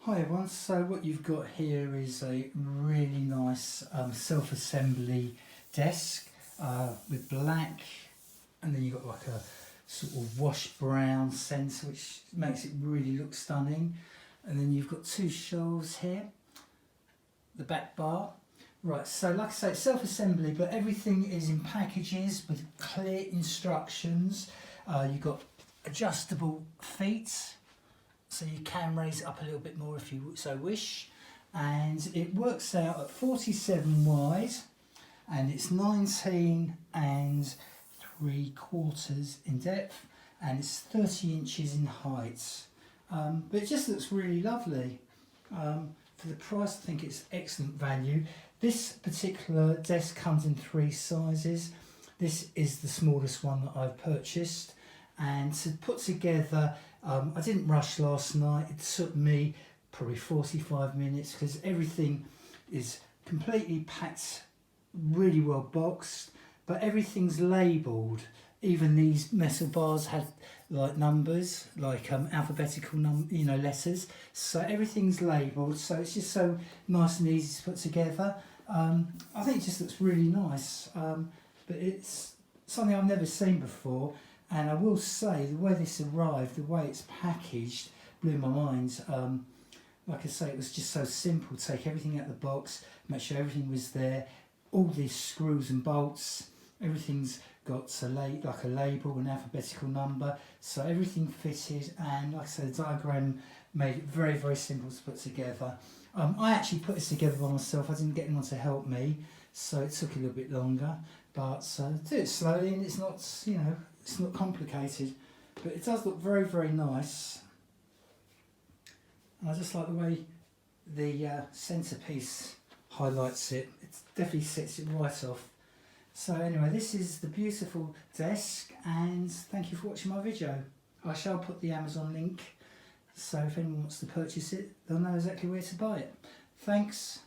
Hi everyone, so what you've got here is a really nice self-assembly desk with black, and then you've got like a sort of wash brown centre which makes it really look stunning, and then you've got two shelves here, the back bar. Right, so like I say, it's self-assembly, but everything is in packages with clear instructions. You've got adjustable feet, so you can raise it up a little bit more if you so wish, and it works out at 47 wide, and it's 19 and 3/4 in depth, and it's 30 inches in height. But it just looks really lovely. For the price, I think it's excellent value. This particular desk comes in 3 sizes. This is the smallest one that I've purchased, and to put together, I didn't rush last night. It took me probably 45 minutes because everything is completely packed, really well boxed, but everything's labelled. Even these metal bars have like numbers, like alphabetical letters. So everything's labelled, so it's just so nice and easy to put together. I think it just looks really nice, but it's something I've never seen before. And I will say, the way this arrived, the way it's packaged, blew my mind. Like I say, it was just so simple. Take everything out of the box, make sure everything was there. All these screws and bolts, everything's got like a label, an alphabetical number. So everything fitted, and like I said, the diagram made it very, very simple to put together. I actually put this together by myself. I didn't get anyone to help me, so it took a little bit longer. But do it slowly, and it's not, it's not complicated, but it does look very, very nice. And I just like the way the centrepiece highlights it. It definitely sets it right off. So anyway, this is the beautiful desk, and thank you for watching my video. I shall put the Amazon link, so if anyone wants to purchase it, they'll know exactly where to buy it. Thanks.